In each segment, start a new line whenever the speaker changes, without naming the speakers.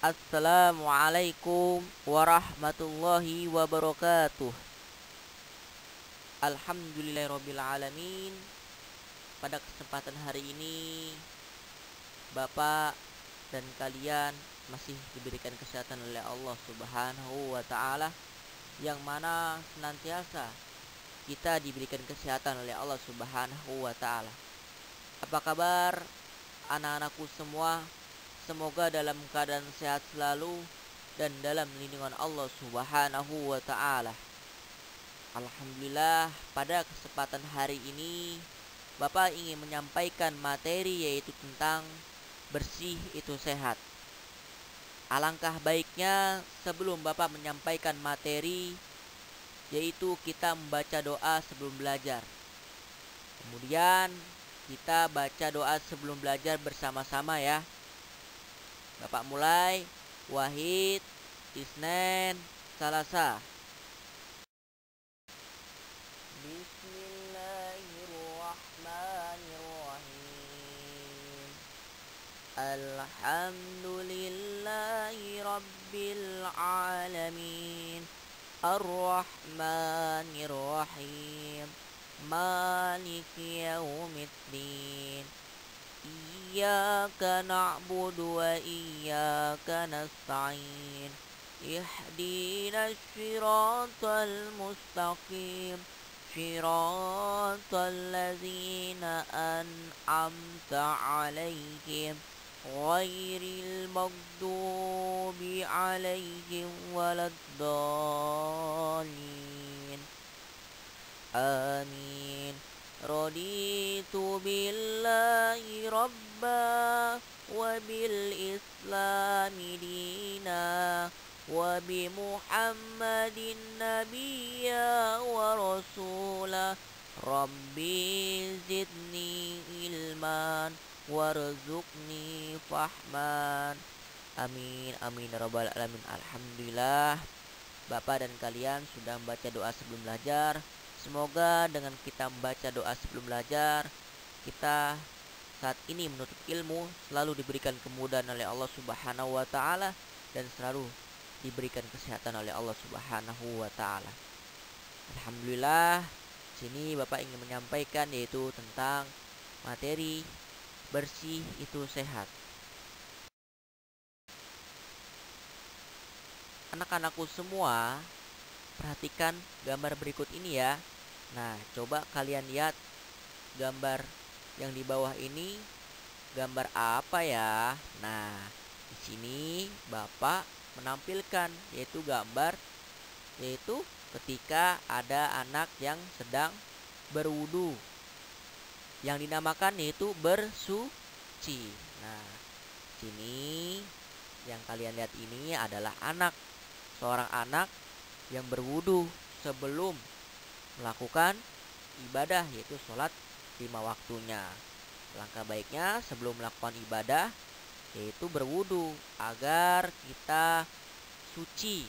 Assalamualaikum warahmatullahi wabarakatuh. Alhamdulillahirrabbilalamin. Pada kesempatan hari ini, Bapak dan kalian masih diberikan kesehatan oleh Allah Subhanahu wa Ta'ala, yang mana senantiasa kita diberikan kesehatan oleh Allah Subhanahu wa Ta'ala. Apa kabar anak-anakku semua? Semoga dalam keadaan sehat selalu dan dalam lindungan Allah Subhanahu wa Ta'ala. Alhamdulillah, pada kesempatan hari ini Bapak ingin menyampaikan materi, yaitu tentang bersih itu sehat. Alangkah baiknya sebelum Bapak menyampaikan materi, yaitu kita membaca doa sebelum belajar. Kemudian kita baca doa sebelum belajar bersama-sama ya. Bapak mulai. Wahid, Isnen, Salasa. Bismillahirrahmanirrahim. Alhamdulillahi Rabbil Alamin. Ar-Rahmanir-Rahim. Maliki Yaumiddin. Iyyaka na'budu wa iyyaka nasta'in. Ihdinas siratal mustaqim. Siratal ladzina an'amta 'alaihim ghairil maghdubi 'alaihim waladdallin. Amin. Raditu billahi rabba wa bil islami dina wa bi muhammadin nabiyya wa rasula. Rabbi zidni ilman warzuqni fahman. Amin amin ya rabbal alamin. Alhamdulillah, Bapak dan kalian sudah membaca doa sebelum belajar. Semoga dengan kita membaca doa sebelum belajar, kita saat ini menuntut ilmu selalu diberikan kemudahan oleh Allah Subhanahu wa Ta'ala, dan selalu diberikan kesehatan oleh Allah Subhanahu wa Ta'ala. Alhamdulillah, sini Bapak ingin menyampaikan yaitu tentang materi bersih itu sehat. Anak-anakku semua, perhatikan gambar berikut ini ya. Nah, coba kalian lihat gambar yang di bawah ini, gambar apa ya? Nah, di sini Bapak menampilkan yaitu gambar, yaitu ketika ada anak yang sedang berwudu, yang dinamakan yaitu bersuci. Nah, sini yang kalian lihat ini adalah seorang anak yang berwudu sebelum melakukan ibadah, yaitu sholat 5 waktunya. Langkah baiknya sebelum melakukan ibadah yaitu berwudu agar kita suci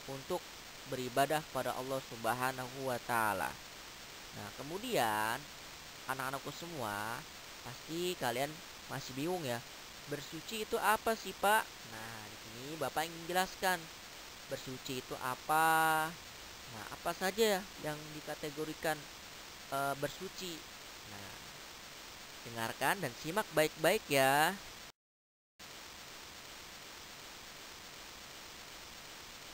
untuk beribadah kepada Allah Subhanahu wa Ta'ala. Nah, kemudian anak-anakku semua, pasti kalian masih bingung ya, bersuci itu apa sih, Pak? Nah, di sini Bapak ingin jelaskan bersuci itu apa. Nah, apa saja yang dikategorikan bersuci? Nah, dengarkan dan simak baik-baik ya.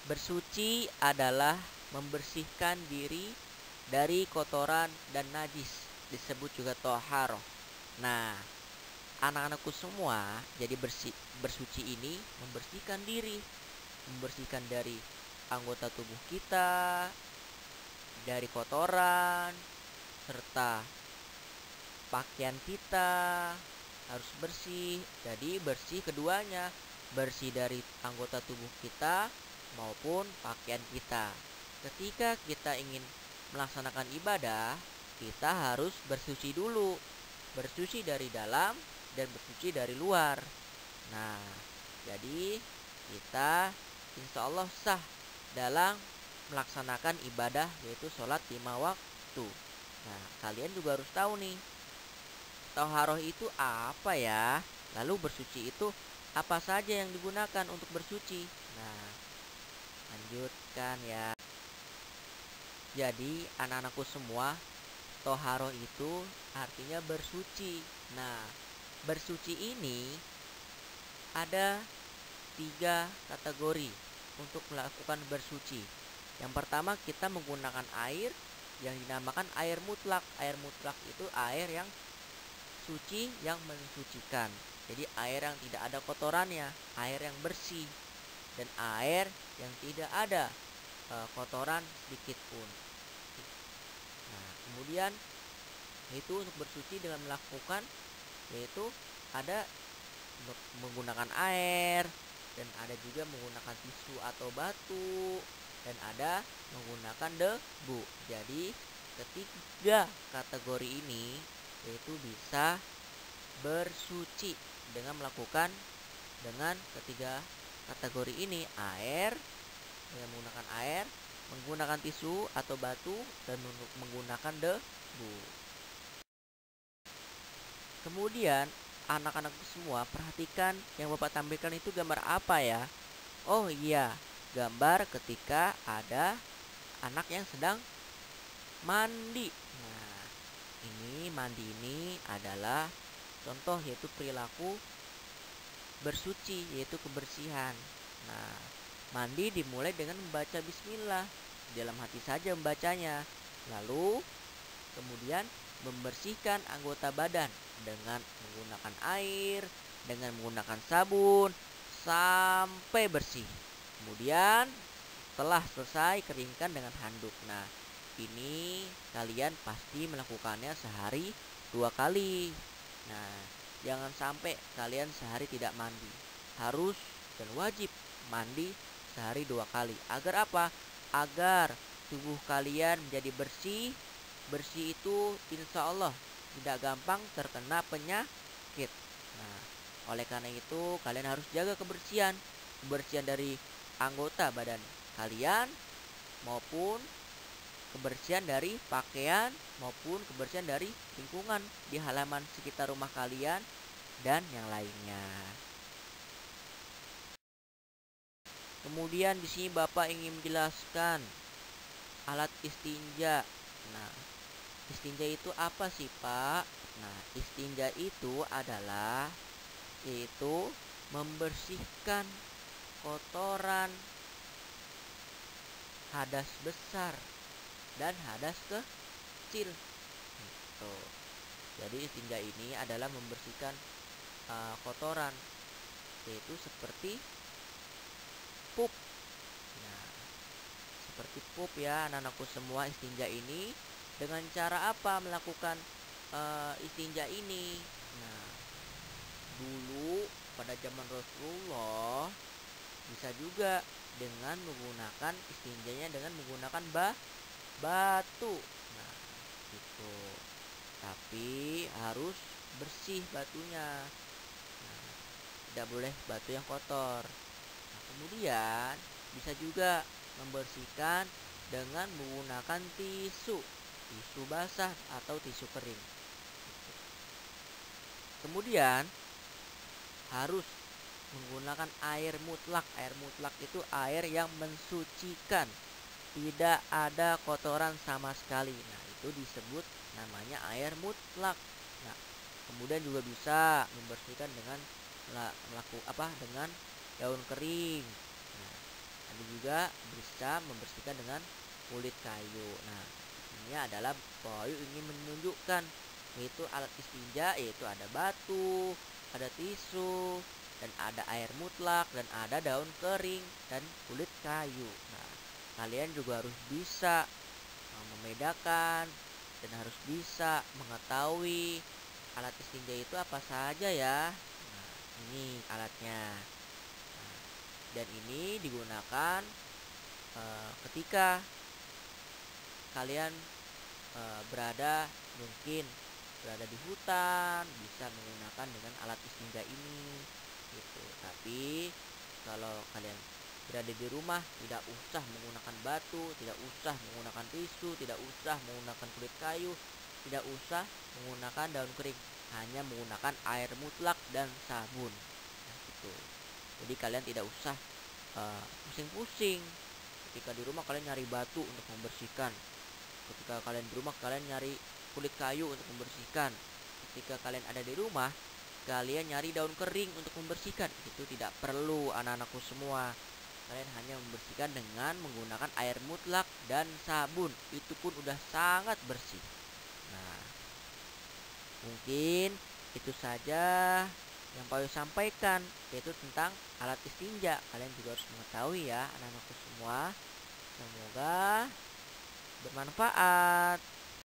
Bersuci adalah membersihkan diri dari kotoran dan najis, disebut juga toharoh. Nah, anak-anakku semua, jadi bersuci ini membersihkan diri, membersihkan dari anggota tubuh kita, dari kotoran, serta pakaian kita harus bersih. Jadi bersih keduanya, bersih dari anggota tubuh kita maupun pakaian kita. Ketika kita ingin melaksanakan ibadah, kita harus bersuci dulu, bersuci dari dalam dan bersuci dari luar. Nah, jadi kita insya Allah sah dalam melaksanakan ibadah, yaitu sholat 5 waktu. Nah, kalian juga harus tahu nih, toharoh itu apa ya? Lalu bersuci itu apa saja yang digunakan untuk bersuci? Nah, lanjutkan ya. Jadi anak-anakku semua, toharoh itu artinya bersuci. Nah, bersuci ini ada 3 kategori untuk melakukan bersuci. Yang pertama, kita menggunakan air yang dinamakan air mutlak. Air mutlak itu air yang suci, yang mensucikan. Jadi air yang tidak ada kotorannya, air yang bersih, dan air yang tidak ada kotoran sedikit pun. Nah, kemudian itu untuk bersuci dengan melakukan, yaitu ada menggunakan air, dan ada juga menggunakan tisu atau batu, dan ada menggunakan debu. Jadi ketiga kategori ini yaitu bisa bersuci dengan melakukan dengan ketiga kategori ini: air, dengan menggunakan air, menggunakan tisu atau batu, dan menggunakan debu. Kemudian anak-anak semua perhatikan yang Bapak tampilkan itu gambar apa ya? Oh iya, gambar ketika ada anak yang sedang mandi. Nah, ini mandi ini adalah contoh, yaitu perilaku bersuci, yaitu kebersihan. Nah, mandi dimulai dengan membaca bismillah. Dalam hati saja membacanya. Lalu kemudian membersihkan anggota badan dengan menggunakan air, dengan menggunakan sabun sampai bersih. Kemudian setelah selesai, keringkan dengan handuk. Nah, ini kalian pasti melakukannya sehari 2 kali. Nah, jangan sampai kalian sehari tidak mandi. Harus dan wajib mandi sehari 2 kali. Agar apa? Agar tubuh kalian menjadi bersih. Bersih itu insya Allah tidak gampang terkena penyakit. Nah, oleh karena itu kalian harus jaga kebersihan. Kebersihan dari anggota badan kalian, maupun kebersihan dari pakaian, maupun kebersihan dari lingkungan di halaman sekitar rumah kalian dan yang lainnya. Kemudian di sini Bapak ingin menjelaskan alat istinja. Nah, istinja itu apa sih, Pak? Nah, istinja itu adalah yaitu membersihkan kotoran hadas besar dan hadas kecil. Gitu. Jadi istinja ini adalah membersihkan kotoran, yaitu seperti pup. Nah, seperti pup ya anak-anakku semua. Istinja ini dengan cara apa melakukan istinja ini? Nah, dulu pada zaman Rasulullah bisa juga dengan menggunakan istinjanya dengan menggunakan batu. Nah, gitu. Tapi harus bersih batunya. Nah, tidak boleh batu yang kotor. Nah, kemudian bisa juga membersihkan dengan menggunakan tisu basah atau tisu kering. Kemudian harus menggunakan air mutlak. Air mutlak itu air yang mensucikan, tidak ada kotoran sama sekali. Nah, itu disebut namanya air mutlak. Nah, kemudian juga bisa membersihkan dengan dengan daun kering. Nah, ada juga bisa membersihkan dengan kulit kayu. Nah, ini adalah Bayu ingin menunjukkan, yaitu alat istinja, yaitu ada batu, ada tisu, dan ada air mutlak, dan ada daun kering dan kulit kayu. Nah, kalian juga harus bisa membedakan dan harus bisa mengetahui alat istinja itu apa saja ya. Nah, ini alatnya. Nah, dan ini digunakan ketika kalian mungkin berada di hutan, bisa menggunakan dengan alat istinja ini gitu. Tapi kalau kalian berada di rumah, tidak usah menggunakan batu, tidak usah menggunakan tisu, tidak usah menggunakan kulit kayu, tidak usah menggunakan daun kering, hanya menggunakan air mutlak dan sabun. Nah, gitu. Jadi kalian tidak usah pusing-pusing ketika di rumah kalian nyari batu untuk membersihkan. Ketika kalian di rumah kalian nyari kulit kayu untuk membersihkan. Ketika kalian ada di rumah kalian nyari daun kering untuk membersihkan. Itu tidak perlu anak-anakku semua. Kalian hanya membersihkan dengan menggunakan air mutlak dan sabun. Itu pun udah sangat bersih. Nah, mungkin itu saja yang Pak Yu sampaikan, yaitu tentang alat istinja. Kalian juga harus mengetahui ya anak-anakku semua. Semoga bermanfaat.